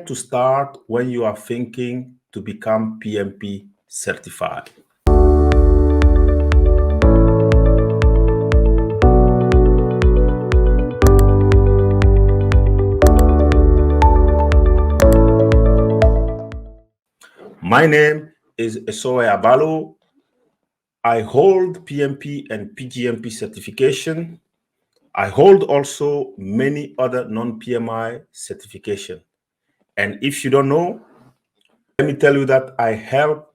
to start when you are thinking to become PMP certified. My name is Esoe Abalo. I hold PMP and PGMP certification. I hold also many other non-PMI certification. And if you don't know, let me tell you that I help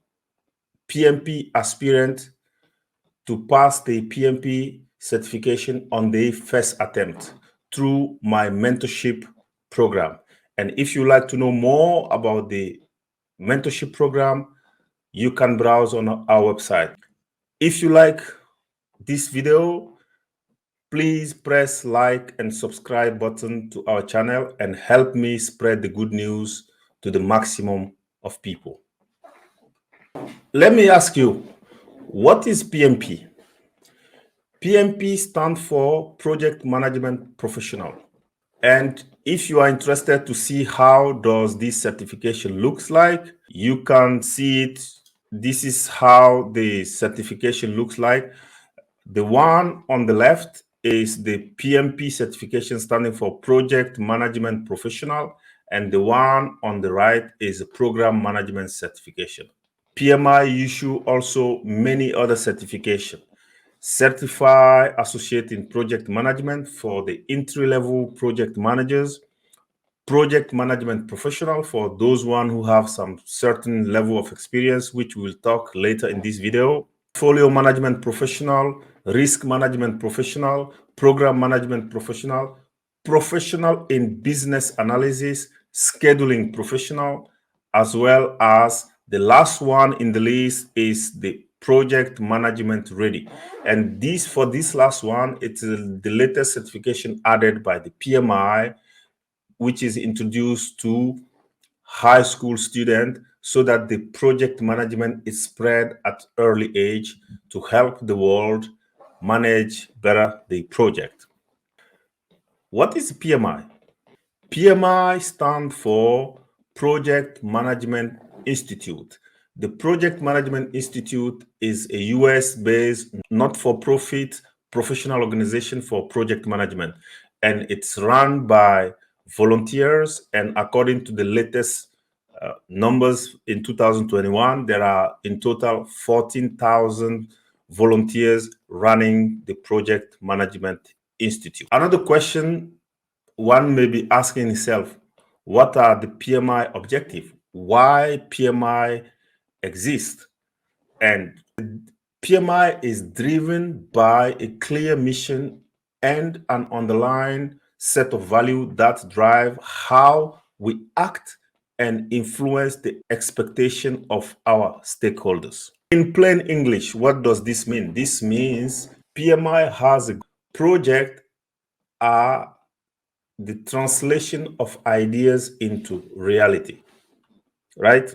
PMP aspirants to pass the PMP certification on their first attempt through my mentorship program. And if you like to know more about the mentorship program, you can browse on our website. If you like this video, please press like and subscribe button to our channel and help me spread the good news to the maximum of people. Let me ask you, what is PMP? PMP stands for Project Management Professional. And if you are interested to see how does this certification looks like, you can see it. This is how the certification looks like. The one on the left is the PMP certification standing for Project Management Professional, and the one on the right is a Program Management Certification. PMI issue also many other certifications. Certified Associate in Project Management for the entry-level project managers, Project Management Professional for those one who have some certain level of experience, which we'll talk later in this video, Portfolio Management Professional, Risk Management Professional, Program Management Professional, Professional in Business Analysis, Scheduling Professional, as well as the last one in the list is the Project Management Ready. And for this last one, it's the latest certification added by the PMI, which is introduced to high school students so that the project management is spread at early age to help the world manage better the project. What is PMI? PMI stands for Project Management Institute. The Project Management Institute is a US-based, not-for-profit professional organization for project management, and it's run by volunteers. And according to the latest numbers in 2021, there are in total 14,000 volunteers running the Project Management Institute. Another question one may be asking himself, what are the PMI objectives? Why PMI exists? And PMI is driven by a clear mission and an underlying set of values that drive how we act and influence the expectation of our stakeholders. In plain English, what does this mean? This means PMI has a project are the translation of ideas into reality, right?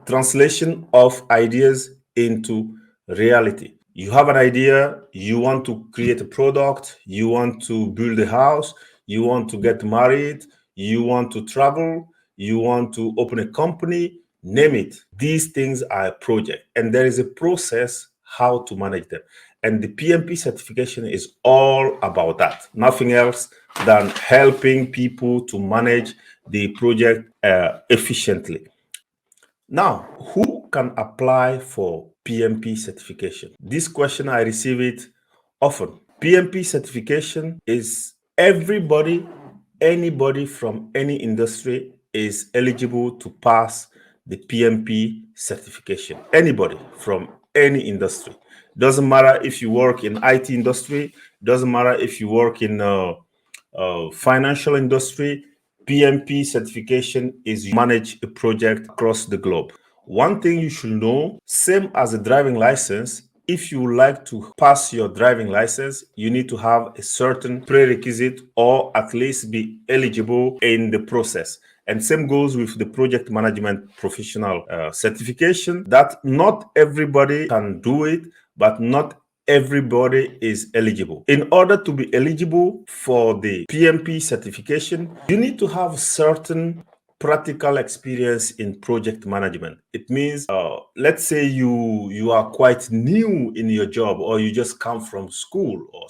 Translation of ideas into reality. You have an idea, you want to create a product, you want to build a house, you want to get married, you want to travel, you want to open a company, name it. These things are a project, and there is a process how to manage them. And the PMP certification is all about that. Nothing else than helping people to manage the project efficiently. Now, who can apply for PMP certification? This question, I receive it often. PMP certification is everybody, anybody from any industry is eligible to pass the PMP certification. Anybody from any industry. Doesn't matter if you work in IT industry, doesn't matter if you work in financial industry. PMP certification is you manage a project across the globe. One thing you should know, same as a driving license, if you would like to pass your driving license, you need to have a certain prerequisite or at least be eligible in the process. And same goes with the project management professional certification, that not everybody can do it, but not everybody is eligible. In order to be eligible for the PMP certification, you need to have certain practical experience in project management. It means, let's say you are quite new in your job, or you just come from school or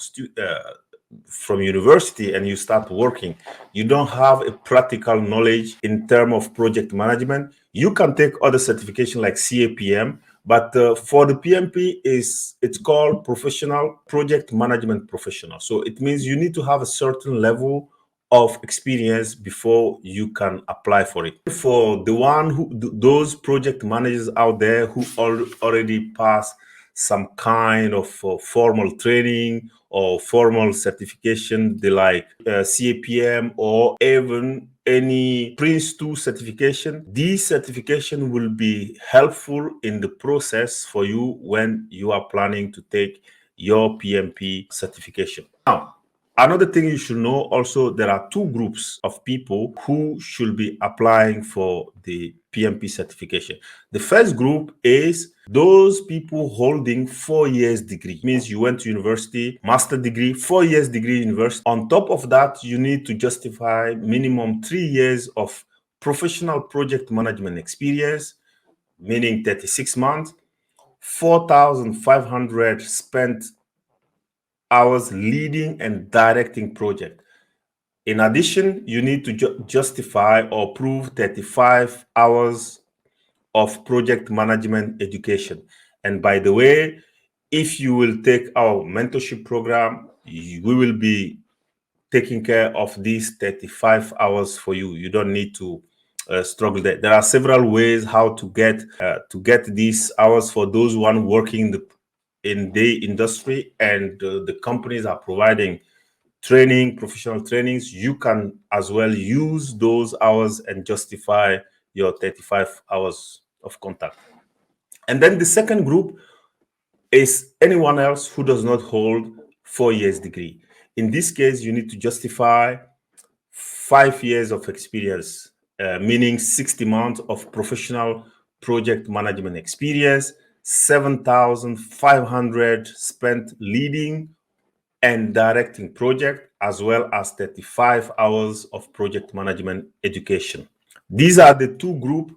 from university and you start working. You don't have a practical knowledge in terms of project management. You can take other certification like CAPM, but for the PMP, it's called Professional Project Management Professional. So it means you need to have a certain level of experience before you can apply for it. For the one who, those project managers out there who already passed some kind of formal training or formal certification, they like CAPM or even any Prince2 certification. These certification will be helpful in the process for you when you are planning to take your PMP certification. Now, another thing you should know also, there are two groups of people who should be applying for the PMP certification. The first group is those people holding 4 years degree. It means you went to university, master degree, 4 years degree university. On top of that, you need to justify minimum 3 years of professional project management experience, meaning 36 months, 4,500 spent hours leading and directing project. In addition, you need to justify or prove 35 hours of project management education. And by the way, if you will take our mentorship program, we will be taking care of these 35 hours for you. You don't need to struggle there. There are several ways how to get these hours for those one working in the industry, and the companies are providing training, professional trainings. You can as well use those hours and justify your 35 hours of contact. And then the second group is anyone else who does not hold 4 years degree. In this case, you need to justify 5 years of experience, meaning 60 months of professional project management experience, 7,500 spent leading and directing project, as well as 35 hours of project management education. These are the two groups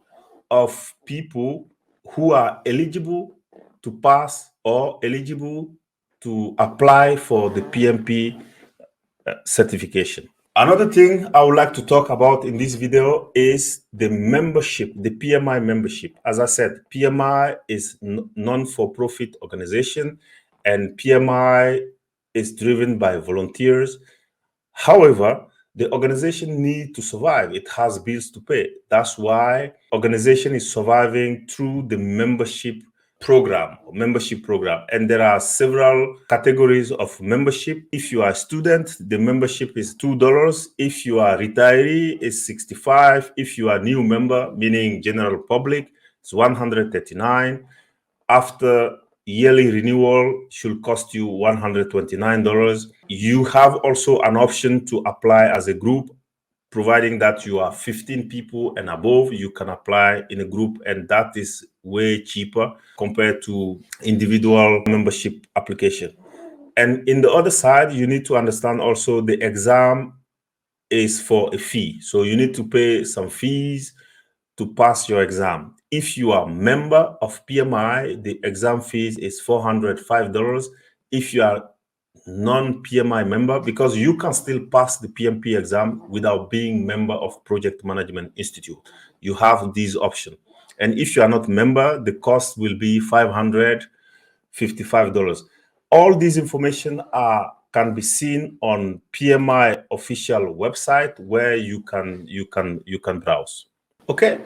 of people who are eligible to pass or eligible to apply for the PMP certification. Another thing I would like to talk about in this video is the membership, the PMI membership. As I said, PMI is non-for-profit organization, and PMI is driven by volunteers. However, the organization needs to survive. It has bills to pay. That's why organization is surviving through the membership program. And there are several categories of membership. If you are a student, the membership is $2. If you are a retiree, it's $65. If you are a new member, meaning general public, it's $139. After yearly renewal should cost you $129. You have also an option to apply as a group, providing that you are 15 people and above. You can apply in a group, and that is way cheaper compared to individual membership application. And in the other side, you need to understand also the exam is for a fee. So you need to pay some fees to pass your exam. If you are a member of PMI, the exam fees is $405. If you are non-PMI member, because you can still pass the PMP exam without being member of Project Management Institute. You have these options. And if you are not member, the cost will be $555. All these information can be seen on PMI official website, where you can browse. Okay.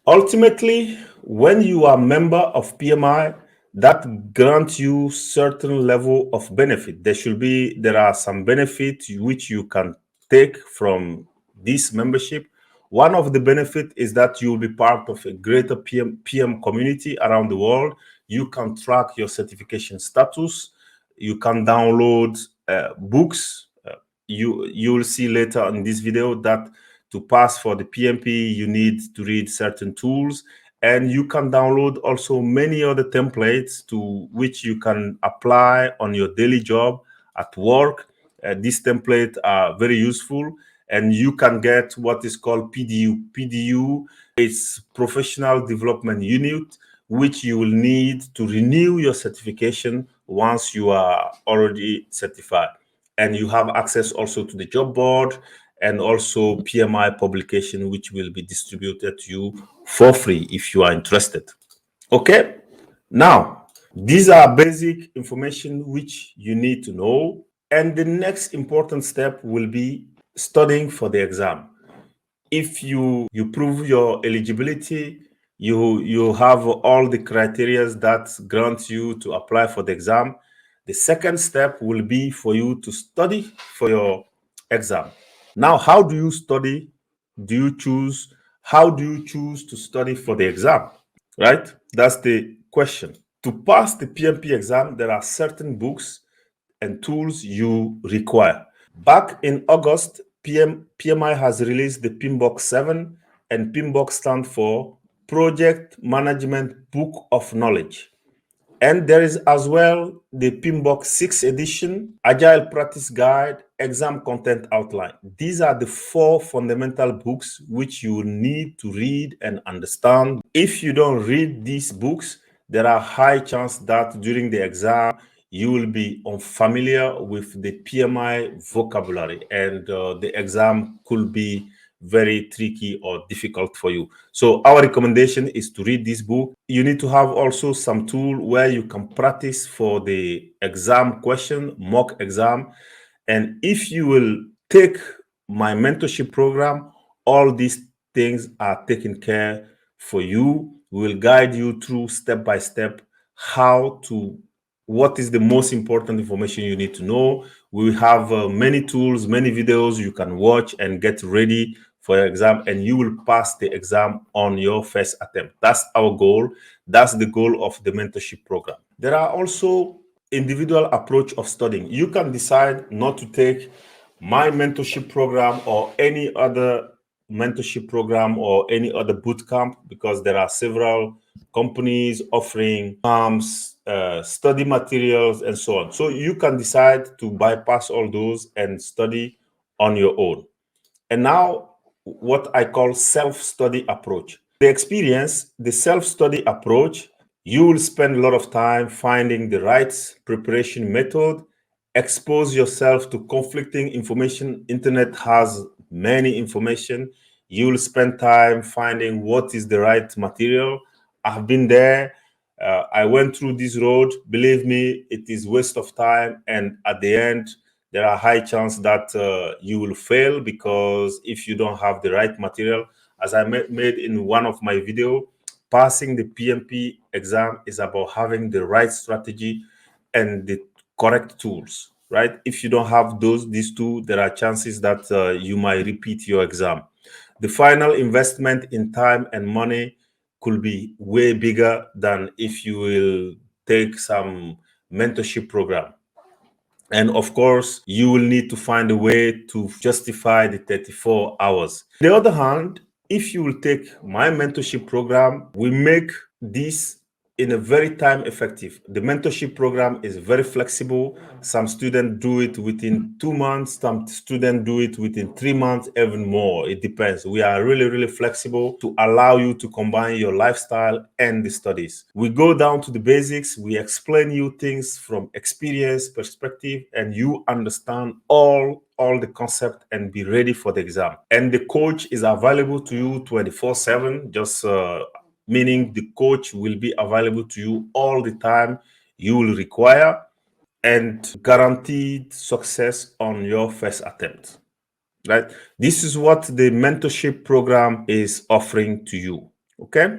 Ultimately, when you are a member of PMI, that grants you certain level of benefit. There are some benefits which you can take from this membership. One of the benefits is that you will be part of a greater PM community around the world. You can track your certification status. You can download books. You will see later in this video that to pass for the PMP, you need to read certain tools, And you can download also many other templates to which you can apply on your daily job at work. These templates are very useful, and you can get what is called PDU. PDU is Professional Development Unit, which you will need to renew your certification once you are already certified. And you have access also to the job board and also PMI publication, which will be distributed to you for free if you are interested. Okay, now these are basic information which you need to know. And the next important step will be studying for the exam. If you prove your eligibility, you have all the criteria that grant you to apply for the exam. The second step will be for you to study for your exam. Now, how do you study? How do you choose to study for the exam? Right? That's the question. To pass the PMP exam, there are certain books and tools you require. Back in August, PMI has released the PMBOK 7, and PMBOK stands for Project Management Book of Knowledge. And there is as well the PMBOK 6 edition, Agile Practice Guide, Exam Content Outline. These are the 4 fundamental books which you need to read and understand. If you don't read these books, there are high chances that during the exam, you will be unfamiliar with the PMI vocabulary, and the exam could be very tricky or difficult for you. So our recommendation is to read this book. You need to have also some tool where you can practice for the exam question, mock exam. And if you will take my mentorship program, all these things are taken care for you. We will guide you through step by step what is the most important information you need to know. We have many tools, many videos you can watch and get ready for your exam, and you will pass the exam on your first attempt. That's our goal. That's the goal of the mentorship program. There are also individual approach of studying. You can decide not to take my mentorship program or any other mentorship program or any other boot camp, because there are several companies offering study materials and so on. So you can decide to bypass all those and study on your own. And now, what I call self-study approach. The self-study approach, you will spend a lot of time finding the right preparation method, expose yourself to conflicting information. Internet has many information. You will spend time finding what is the right material. I've been there. I went through this road. Believe me, it is waste of time. And at the end, there are high chance that you will fail, because if you don't have the right material, as I made in one of my video, passing the PMP exam is about having the right strategy and the correct tools, right? If you don't have these two, there are chances that you might repeat your exam. The final investment in time and money could be way bigger than if you will take some mentorship program. And of course, you will need to find a way to justify the 34 hours. On the other hand, if you will take my mentorship program, we make this in a very time effective. The mentorship program is very flexible. Some students do it within 2 months, some students do it within 3 months, even more. It depends. We are really, really flexible to allow you to combine your lifestyle and the studies. We go down to the basics. We explain you things from experience perspective, and you understand all the concept and be ready for the exam. And the coach is available to you 24/7, just meaning the coach will be available to you all the time you will require, and guaranteed success on your first attempt, right? This is what the mentorship program is offering to you. Okay,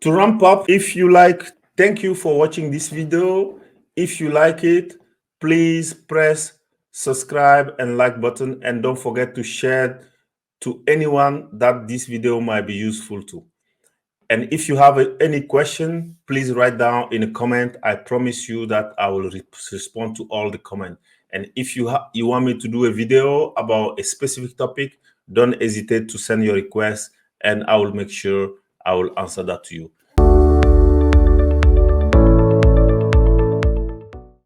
to ramp up, thank you for watching this video. If you like it, please press subscribe and like button, and don't forget to share to anyone that this video might be useful to. And if you have any question, please write down in a comment. I promise you that I will respond to all the comments. And if you want me to do a video about a specific topic, don't hesitate to send your request, and I will make sure I will answer that to you.